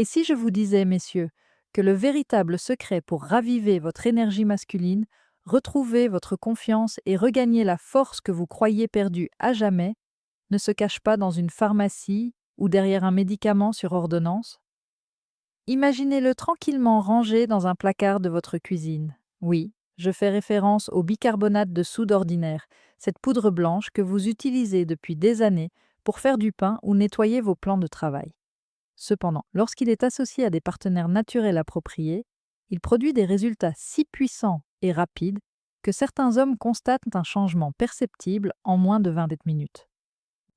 Et si je vous disais, messieurs, que le véritable secret pour raviver votre énergie masculine, retrouver votre confiance et regagner la force que vous croyiez perdue à jamais, ne se cache pas dans une pharmacie ou derrière un médicament sur ordonnance? Imaginez-le tranquillement rangé dans un placard de votre cuisine. Oui, je fais référence au bicarbonate de soude ordinaire, cette poudre blanche que vous utilisez depuis des années pour faire du pain ou nettoyer vos plans de travail. Cependant, lorsqu'il est associé à des partenaires naturels appropriés, il produit des résultats si puissants et rapides que certains hommes constatent un changement perceptible en moins de 20 minutes.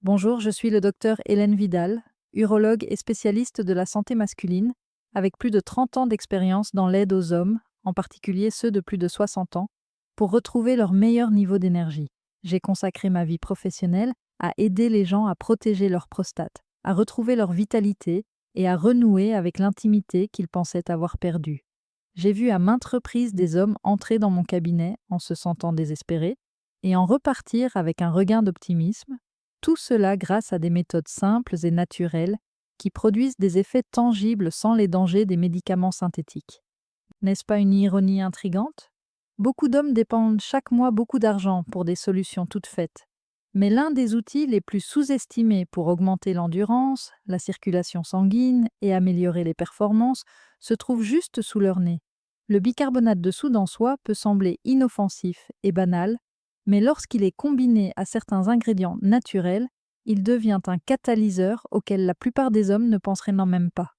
Bonjour, je suis le docteur Hélène Vidal, urologue et spécialiste de la santé masculine, avec plus de 30 ans d'expérience dans l'aide aux hommes, en particulier ceux de plus de 60 ans, pour retrouver leur meilleur niveau d'énergie. J'ai consacré ma vie professionnelle à aider les gens à protéger leur prostate, à retrouver leur vitalité et à renouer avec l'intimité qu'ils pensaient avoir perdue. J'ai vu à maintes reprises des hommes entrer dans mon cabinet en se sentant désespérés et en repartir avec un regain d'optimisme, tout cela grâce à des méthodes simples et naturelles qui produisent des effets tangibles sans les dangers des médicaments synthétiques. N'est-ce pas une ironie intrigante? Beaucoup d'hommes dépensent chaque mois beaucoup d'argent pour des solutions toutes faites. Mais l'un des outils les plus sous-estimés pour augmenter l'endurance, la circulation sanguine et améliorer les performances se trouve juste sous leur nez. Le bicarbonate de soude en soi peut sembler inoffensif et banal, mais lorsqu'il est combiné à certains ingrédients naturels, il devient un catalyseur auquel la plupart des hommes ne penseraient même pas.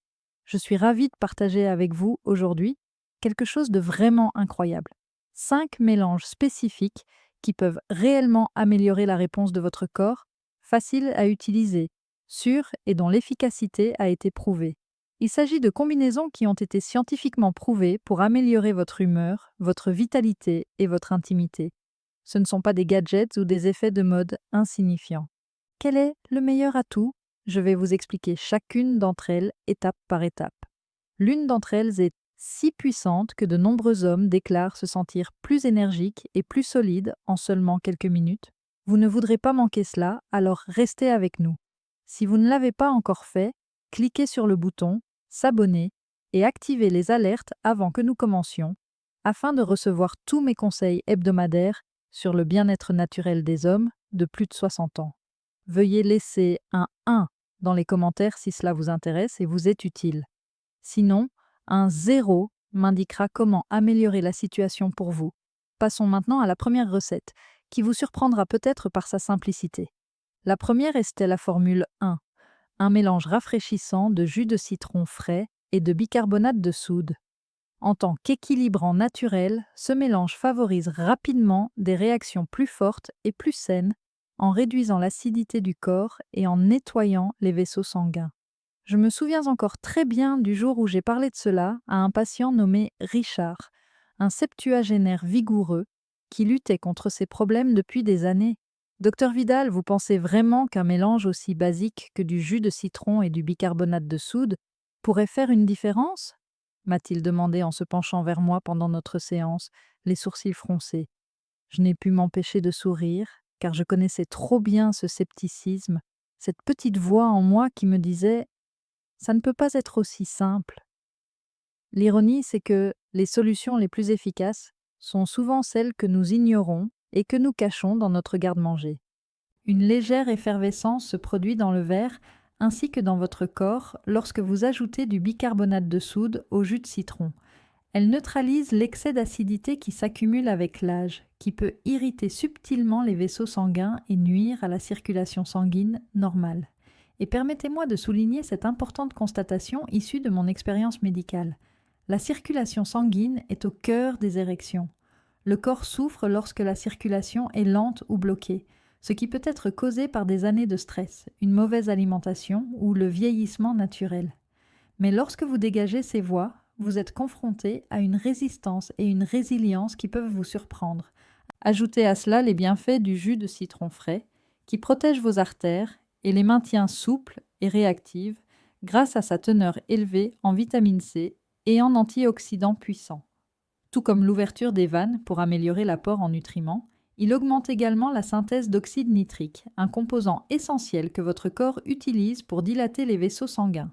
Je suis ravie de partager avec vous aujourd'hui quelque chose de vraiment incroyable. 5 mélanges spécifiques qui peuvent réellement améliorer la réponse de votre corps, faciles à utiliser, sûrs et dont l'efficacité a été prouvée. Il s'agit de combinaisons qui ont été scientifiquement prouvées pour améliorer votre humeur, votre vitalité et votre intimité. Ce ne sont pas des gadgets ou des effets de mode insignifiants. Quel est le meilleur atout? Je vais vous expliquer chacune d'entre elles étape par étape. L'une d'entre elles est si puissante que de nombreux hommes déclarent se sentir plus énergiques et plus solides en seulement quelques minutes. Vous ne voudrez pas manquer cela, alors restez avec nous. Si vous ne l'avez pas encore fait, cliquez sur le bouton S'abonner et activez les alertes avant que nous commencions, afin de recevoir tous mes conseils hebdomadaires sur le bien-être naturel des hommes de plus de 60 ans. Veuillez laisser un 1 dans les commentaires si cela vous intéresse et vous est utile. Sinon, un 0 m'indiquera comment améliorer la situation pour vous. Passons maintenant à la première recette, qui vous surprendra peut-être par sa simplicité. La première est la formule 1, un mélange rafraîchissant de jus de citron frais et de bicarbonate de soude. En tant qu'équilibrant naturel, ce mélange favorise rapidement des réactions plus fortes et plus saines en réduisant l'acidité du corps et en nettoyant les vaisseaux sanguins. Je me souviens encore très bien du jour où j'ai parlé de cela à un patient nommé Richard, un septuagénaire vigoureux qui luttait contre ses problèmes depuis des années. Docteur Vidal, vous pensez vraiment qu'un mélange aussi basique que du jus de citron et du bicarbonate de soude pourrait faire une différence? M'a-t-il demandé en se penchant vers moi pendant notre séance, les sourcils froncés. Je n'ai pu m'empêcher de sourire, car je connaissais trop bien ce scepticisme, cette petite voix en moi qui me disait ça ne peut pas être aussi simple. L'ironie, c'est que les solutions les plus efficaces sont souvent celles que nous ignorons et que nous cachons dans notre garde-manger. Une légère effervescence se produit dans le verre ainsi que dans votre corps lorsque vous ajoutez du bicarbonate de soude au jus de citron. Elle neutralise l'excès d'acidité qui s'accumule avec l'âge, qui peut irriter subtilement les vaisseaux sanguins et nuire à la circulation sanguine normale. Et permettez-moi de souligner cette importante constatation issue de mon expérience médicale. La circulation sanguine est au cœur des érections. Le corps souffre lorsque la circulation est lente ou bloquée, ce qui peut être causé par des années de stress, une mauvaise alimentation ou le vieillissement naturel. Mais lorsque vous dégagez ces voies, vous êtes confronté à une résistance et une résilience qui peuvent vous surprendre. Ajoutez à cela les bienfaits du jus de citron frais, qui protège vos artères et les maintient souples et réactives grâce à sa teneur élevée en vitamine C et en antioxydants puissants. Tout comme l'ouverture des vannes pour améliorer l'apport en nutriments, il augmente également la synthèse d'oxyde nitrique, un composant essentiel que votre corps utilise pour dilater les vaisseaux sanguins.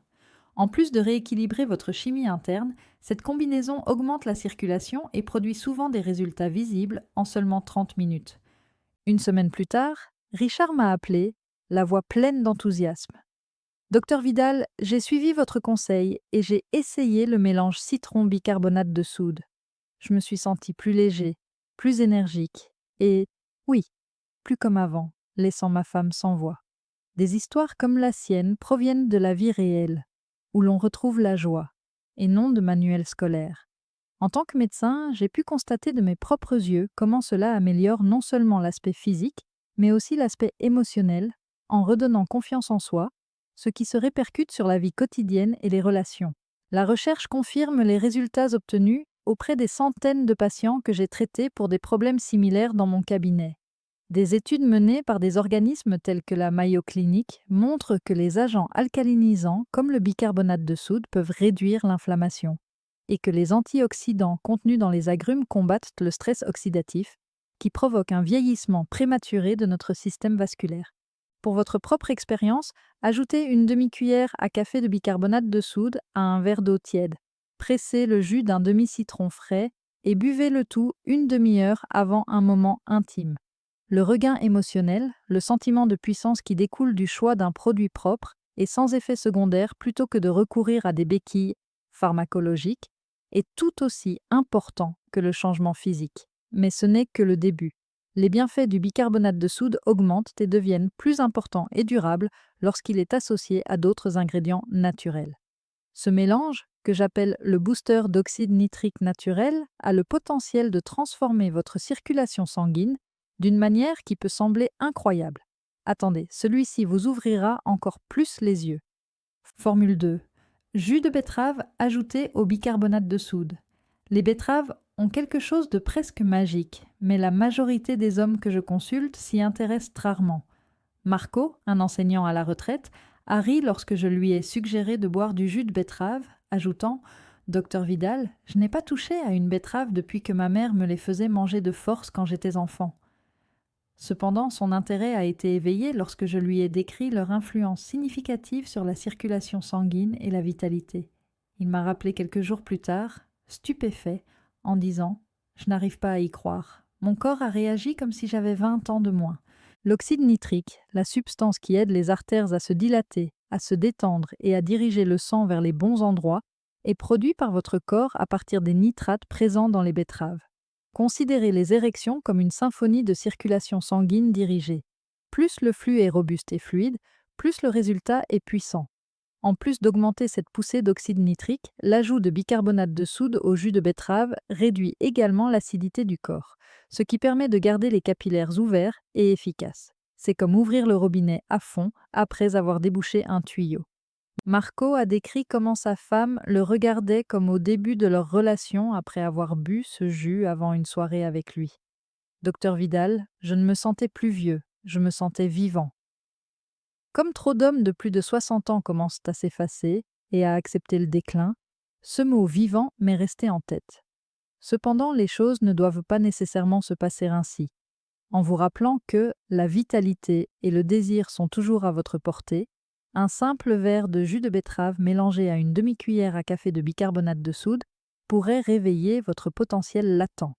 En plus de rééquilibrer votre chimie interne, cette combinaison augmente la circulation et produit souvent des résultats visibles en seulement 30 minutes. Une semaine plus tard, Richard m'a appelé, la voix pleine d'enthousiasme. Docteur Vidal, j'ai suivi votre conseil et j'ai essayé le mélange citron-bicarbonate de soude. Je me suis senti plus léger, plus énergique et, oui, plus comme avant, laissant ma femme sans voix. Des histoires comme la sienne proviennent de la vie réelle, où l'on retrouve la joie, et non de manuels scolaires. En tant que médecin, j'ai pu constater de mes propres yeux comment cela améliore non seulement l'aspect physique, mais aussi l'aspect émotionnel, en redonnant confiance en soi, ce qui se répercute sur la vie quotidienne et les relations. La recherche confirme les résultats obtenus auprès des centaines de patients que j'ai traités pour des problèmes similaires dans mon cabinet. Des études menées par des organismes tels que la Mayo Clinic montrent que les agents alcalinisants comme le bicarbonate de soude peuvent réduire l'inflammation et que les antioxydants contenus dans les agrumes combattent le stress oxydatif qui provoque un vieillissement prématuré de notre système vasculaire. Pour votre propre expérience, ajoutez une demi-cuillère à café de bicarbonate de soude à un verre d'eau tiède. Pressez le jus d'un demi-citron frais et buvez le tout une demi-heure avant un moment intime. Le regain émotionnel, le sentiment de puissance qui découle du choix d'un produit propre et sans effet secondaire plutôt que de recourir à des béquilles pharmacologiques, est tout aussi important que le changement physique. Mais ce n'est que le début. Les bienfaits du bicarbonate de soude augmentent et deviennent plus importants et durables lorsqu'il est associé à d'autres ingrédients naturels. Ce mélange, que j'appelle le booster d'oxyde nitrique naturel, a le potentiel de transformer votre circulation sanguine d'une manière qui peut sembler incroyable. Attendez, celui-ci vous ouvrira encore plus les yeux. Formule 2. Jus de betterave ajouté au bicarbonate de soude. Les betteraves ont quelque chose de presque magique, mais la majorité des hommes que je consulte s'y intéressent rarement. Marco, un enseignant à la retraite, a ri lorsque je lui ai suggéré de boire du jus de betterave, ajoutant « Docteur Vidal, je n'ai pas touché à une betterave depuis que ma mère me les faisait manger de force quand j'étais enfant. » Cependant, son intérêt a été éveillé lorsque je lui ai décrit leur influence significative sur la circulation sanguine et la vitalité. Il m'a rappelé quelques jours plus tard, stupéfait, en disant « Je n'arrive pas à y croire. Mon corps a réagi comme si j'avais 20 ans de moins. » L'oxyde nitrique, la substance qui aide les artères à se dilater, à se détendre et à diriger le sang vers les bons endroits, est produit par votre corps à partir des nitrates présents dans les betteraves. Considérez les érections comme une symphonie de circulation sanguine dirigée. Plus le flux est robuste et fluide, plus le résultat est puissant. En plus d'augmenter cette poussée d'oxyde nitrique, l'ajout de bicarbonate de soude au jus de betterave réduit également l'acidité du corps, ce qui permet de garder les capillaires ouverts et efficaces. C'est comme ouvrir le robinet à fond après avoir débouché un tuyau. Marco a décrit comment sa femme le regardait comme au début de leur relation après avoir bu ce jus avant une soirée avec lui. Docteur Vidal, je ne me sentais plus vieux, je me sentais vivant. Comme trop d'hommes de plus de 60 ans commencent à s'effacer et à accepter le déclin, ce mot vivant m'est resté en tête. Cependant, les choses ne doivent pas nécessairement se passer ainsi. En vous rappelant que la vitalité et le désir sont toujours à votre portée, un simple verre de jus de betterave mélangé à une demi-cuillère à café de bicarbonate de soude pourrait réveiller votre potentiel latent.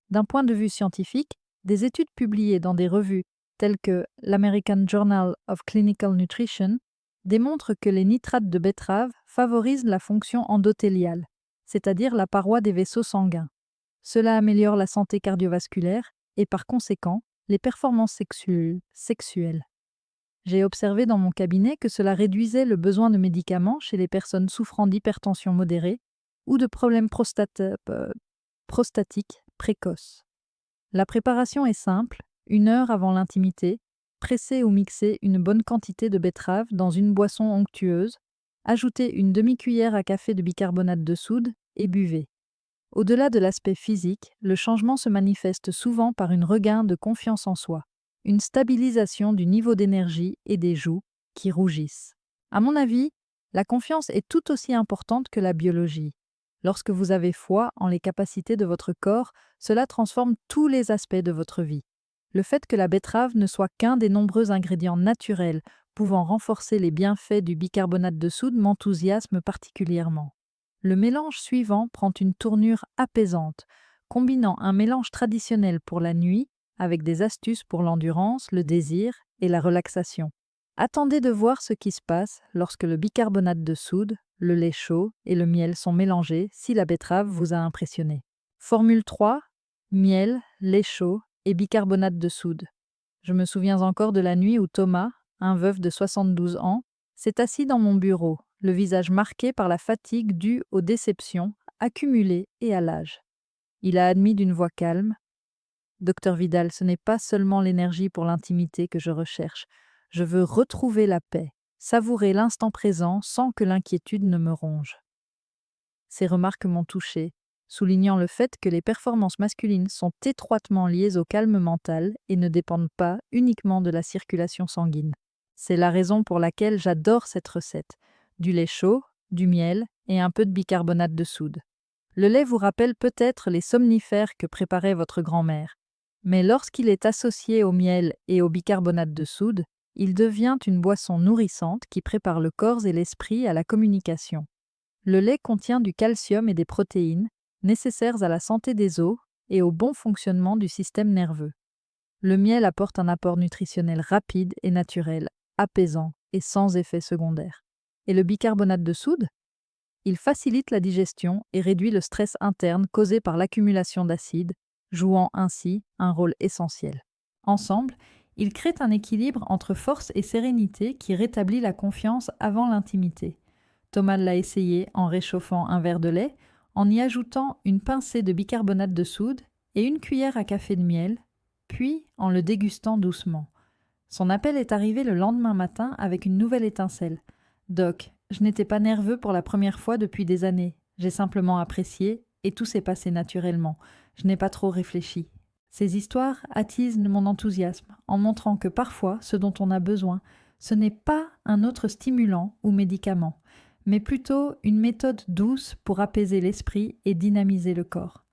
D'un point de vue scientifique, des études publiées dans des revues telles que l'American Journal of Clinical Nutrition démontrent que les nitrates de betterave favorisent la fonction endothéliale, c'est-à-dire la paroi des vaisseaux sanguins. Cela améliore la santé cardiovasculaire et par conséquent les performances sexuelles. J'ai observé dans mon cabinet que cela réduisait le besoin de médicaments chez les personnes souffrant d'hypertension modérée ou de problèmes prostatiques précoces. La préparation est simple, 1 heure avant l'intimité, pressez ou mixez une bonne quantité de betterave dans une boisson onctueuse, ajoutez une demi-cuillère à café de bicarbonate de soude et buvez. Au-delà de l'aspect physique, le changement se manifeste souvent par une regain de confiance en soi, une stabilisation du niveau d'énergie et des joues qui rougissent. À mon avis, la confiance est tout aussi importante que la biologie. Lorsque vous avez foi en les capacités de votre corps, cela transforme tous les aspects de votre vie. Le fait que la betterave ne soit qu'un des nombreux ingrédients naturels pouvant renforcer les bienfaits du bicarbonate de soude m'enthousiasme particulièrement. Le mélange suivant prend une tournure apaisante, combinant un mélange traditionnel pour la nuit avec des astuces pour l'endurance, le désir et la relaxation. Attendez de voir ce qui se passe lorsque le bicarbonate de soude, le lait chaud et le miel sont mélangés si la betterave vous a impressionné. Formule 3, miel, lait chaud et bicarbonate de soude. Je me souviens encore de la nuit où Thomas, un veuf de 72 ans, s'est assis dans mon bureau, le visage marqué par la fatigue due aux déceptions accumulées et à l'âge. Il a admis d'une voix calme: Docteur Vidal, ce n'est pas seulement l'énergie pour l'intimité que je recherche. Je veux retrouver la paix, savourer l'instant présent sans que l'inquiétude ne me ronge. Ces remarques m'ont touché, soulignant le fait que les performances masculines sont étroitement liées au calme mental et ne dépendent pas uniquement de la circulation sanguine. C'est la raison pour laquelle j'adore cette recette: du lait chaud, du miel et un peu de bicarbonate de soude. Le lait vous rappelle peut-être les somnifères que préparait votre grand-mère, mais lorsqu'il est associé au miel et au bicarbonate de soude, il devient une boisson nourrissante qui prépare le corps et l'esprit à la communication. Le lait contient du calcium et des protéines, nécessaires à la santé des os et au bon fonctionnement du système nerveux. Le miel apporte un apport nutritionnel rapide et naturel, apaisant et sans effet secondaire. Et le bicarbonate de soude? Il facilite la digestion et réduit le stress interne causé par l'accumulation d'acide, jouant ainsi un rôle essentiel. Ensemble, ils créent un équilibre entre force et sérénité qui rétablit la confiance avant l'intimité. Thomas l'a essayé en réchauffant un verre de lait, en y ajoutant une pincée de bicarbonate de soude et une cuillère à café de miel, puis en le dégustant doucement. Son appel est arrivé le lendemain matin avec une nouvelle étincelle. « Doc, je n'étais pas nerveux pour la première fois depuis des années. J'ai simplement apprécié et tout s'est passé naturellement. Je n'ai pas trop réfléchi. » Ces histoires attisent mon enthousiasme en montrant que parfois, ce dont on a besoin, ce n'est pas un autre stimulant ou médicament, mais plutôt une méthode douce pour apaiser l'esprit et dynamiser le corps.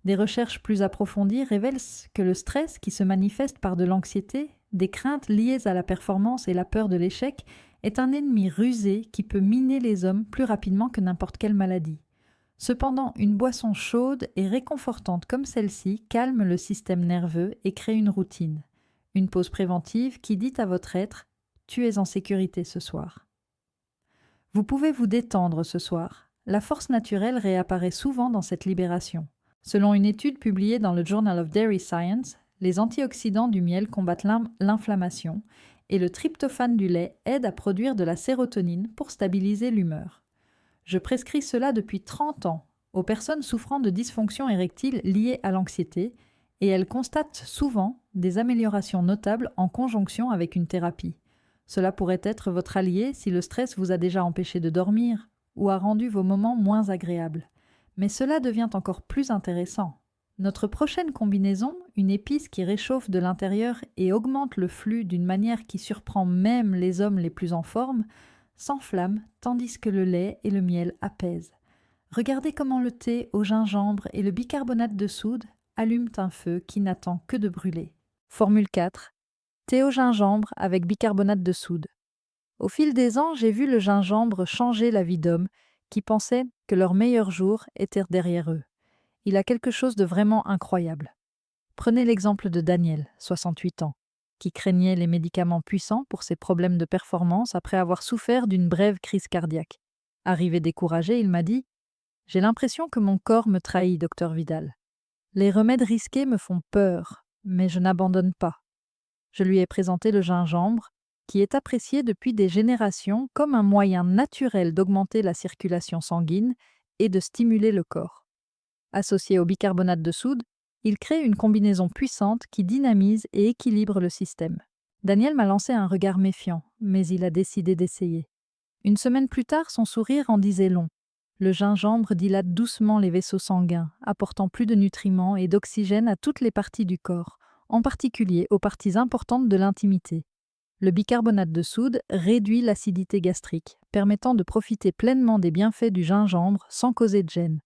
Des recherches plus approfondies révèlent que le stress qui se manifeste par de l'anxiété, des craintes liées à la performance et la peur de l'échec est un ennemi rusé qui peut miner les hommes plus rapidement que n'importe quelle maladie. Cependant, une boisson chaude et réconfortante comme celle-ci calme le système nerveux et crée une routine. Une pause préventive qui dit à votre être « Tu es en sécurité ce soir ». Vous pouvez vous détendre ce soir. La force naturelle réapparaît souvent dans cette libération. Selon une étude publiée dans le Journal of Dairy Science, les antioxydants du miel combattent l'inflammation et le tryptophane du lait aide à produire de la sérotonine pour stabiliser l'humeur. Je prescris cela depuis 30 ans aux personnes souffrant de dysfonction érectile liées à l'anxiété et elles constatent souvent des améliorations notables en conjonction avec une thérapie. Cela pourrait être votre allié si le stress vous a déjà empêché de dormir ou a rendu vos moments moins agréables. Mais cela devient encore plus intéressant. Notre prochaine combinaison, une épice qui réchauffe de l'intérieur et augmente le flux d'une manière qui surprend même les hommes les plus en forme, s'enflamme tandis que le lait et le miel apaisent. Regardez comment le thé au gingembre et le bicarbonate de soude allument un feu qui n'attend que de brûler. Formule 4. Thé au gingembre avec bicarbonate de soude. Au fil des ans, j'ai vu le gingembre changer la vie d'hommes qui pensaient que leurs meilleurs jours étaient derrière eux. Il a quelque chose de vraiment incroyable. Prenez l'exemple de Daniel, 68 ans, qui craignait les médicaments puissants pour ses problèmes de performance après avoir souffert d'une brève crise cardiaque. Arrivé découragé, il m'a dit « J'ai l'impression que mon corps me trahit, docteur Vidal. Les remèdes risqués me font peur, mais je n'abandonne pas. » Je lui ai présenté le gingembre, qui est apprécié depuis des générations comme un moyen naturel d'augmenter la circulation sanguine et de stimuler le corps. Associé au bicarbonate de soude, il crée une combinaison puissante qui dynamise et équilibre le système. Daniel m'a lancé un regard méfiant, mais il a décidé d'essayer. Une semaine plus tard, son sourire en disait long. Le gingembre dilate doucement les vaisseaux sanguins, apportant plus de nutriments et d'oxygène à toutes les parties du corps, en particulier aux parties importantes de l'intimité. Le bicarbonate de soude réduit l'acidité gastrique, permettant de profiter pleinement des bienfaits du gingembre sans causer de gêne.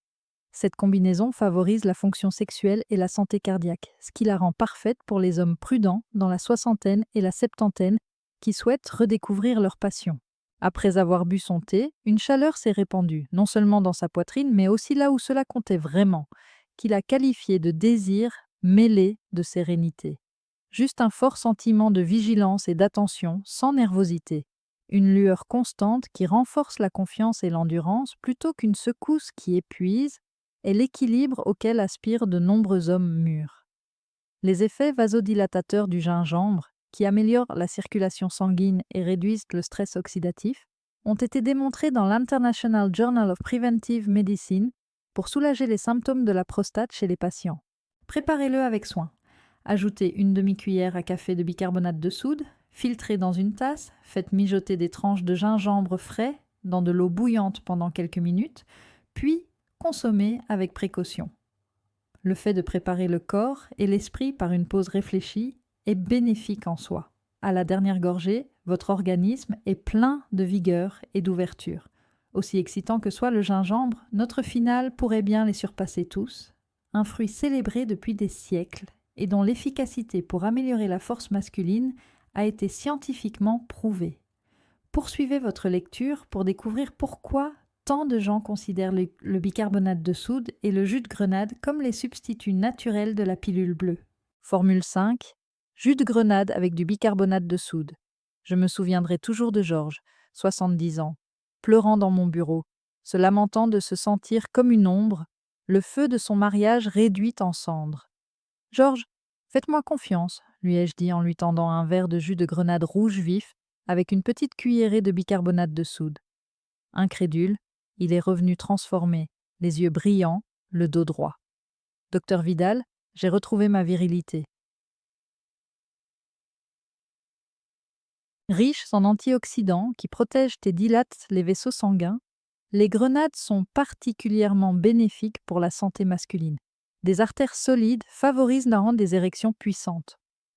Cette combinaison favorise la fonction sexuelle et la santé cardiaque, ce qui la rend parfaite pour les hommes prudents dans la soixantaine et la septantaine qui souhaitent redécouvrir leur passion. Après avoir bu son thé, une chaleur s'est répandue, non seulement dans sa poitrine, mais aussi là où cela comptait vraiment, qu'il a qualifié de désir mêlé de sérénité. Juste un fort sentiment de vigilance et d'attention, sans nervosité. Une lueur constante qui renforce la confiance et l'endurance plutôt qu'une secousse qui épuise, est l'équilibre auquel aspirent de nombreux hommes mûrs. Les effets vasodilatateurs du gingembre, qui améliorent la circulation sanguine et réduisent le stress oxydatif, ont été démontrés dans l'International Journal of Preventive Medicine pour soulager les symptômes de la prostate chez les patients. Préparez-le avec soin. Ajoutez une demi-cuillère à café de bicarbonate de soude, filtrez dans une tasse, faites mijoter des tranches de gingembre frais dans de l'eau bouillante pendant quelques minutes, puis consommez avec précaution. Le fait de préparer le corps et l'esprit par une pause réfléchie est bénéfique en soi. À la dernière gorgée, votre organisme est plein de vigueur et d'ouverture. Aussi excitant que soit le gingembre, notre finale pourrait bien les surpasser tous. Un fruit célébré depuis des siècles et dont l'efficacité pour améliorer la force masculine a été scientifiquement prouvée. Poursuivez votre lecture pour découvrir pourquoi tant de gens considèrent le bicarbonate de soude et le jus de grenade comme les substituts naturels de la pilule bleue. Formule 5. Jus de grenade avec du bicarbonate de soude. Je me souviendrai toujours de Georges, 70 ans, pleurant dans mon bureau, se lamentant de se sentir comme une ombre, le feu de son mariage réduit en cendres. « Georges, faites-moi confiance, lui ai-je dit en lui tendant un verre de jus de grenade rouge vif avec une petite cuillerée de bicarbonate de soude. Incrédule, il est revenu transformé, les yeux brillants, le dos droit. Docteur Vidal, j'ai retrouvé ma virilité. Riches en antioxydants qui protègent et dilatent les vaisseaux sanguins, les grenades sont particulièrement bénéfiques pour la santé masculine. Des artères solides favorisent la rente des érections puissantes.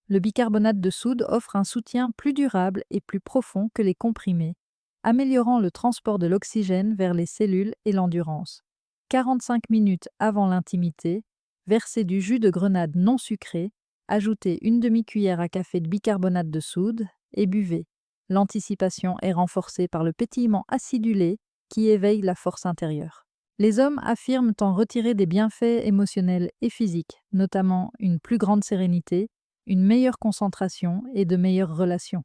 Le bicarbonate de soude offre un soutien plus durable et plus profond que les comprimés, améliorant le transport de l'oxygène vers les cellules et l'endurance. 45 minutes avant l'intimité, versez du jus de grenade non sucré, ajoutez une demi-cuillère à café de bicarbonate de soude et buvez. L'anticipation est renforcée par le pétillement acidulé qui éveille la force intérieure. Les hommes affirment en retirer des bienfaits émotionnels et physiques, notamment une plus grande sérénité, une meilleure concentration et de meilleures relations.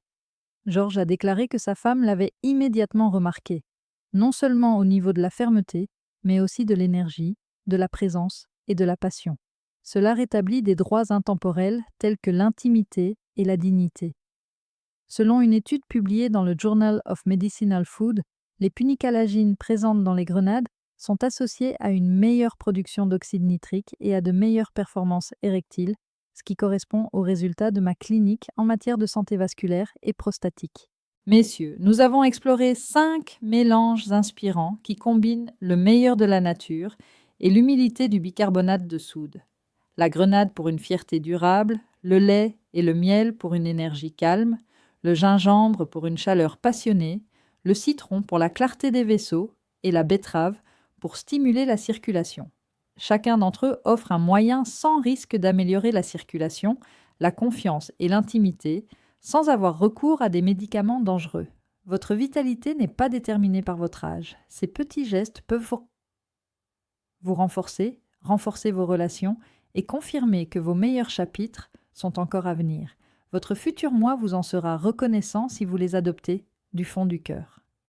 Georges a déclaré que sa femme l'avait immédiatement remarqué, non seulement au niveau de la fermeté, mais aussi de l'énergie, de la présence et de la passion. Cela rétablit des droits intemporels tels que l'intimité et la dignité. Selon une étude publiée dans le Journal of Medicinal Food, les punicalagines présentes dans les grenades sont associées à une meilleure production d'oxyde nitrique et à de meilleures performances érectiles, ce qui correspond aux résultats de ma clinique en matière de santé vasculaire et prostatique. Messieurs, nous avons exploré 5 mélanges inspirants qui combinent le meilleur de la nature et l'humilité du bicarbonate de soude. La grenade pour une fierté durable, le lait et le miel pour une énergie calme, le gingembre pour une chaleur passionnée, le citron pour la clarté des vaisseaux et la betterave pour stimuler la circulation. Chacun d'entre eux offre un moyen sans risque d'améliorer la circulation, la confiance et l'intimité, sans avoir recours à des médicaments dangereux. Votre vitalité n'est pas déterminée par votre âge. Ces petits gestes peuvent vous renforcer vos relations et confirmer que vos meilleurs chapitres sont encore à venir. Votre futur moi vous en sera reconnaissant si vous les adoptez du fond du cœur.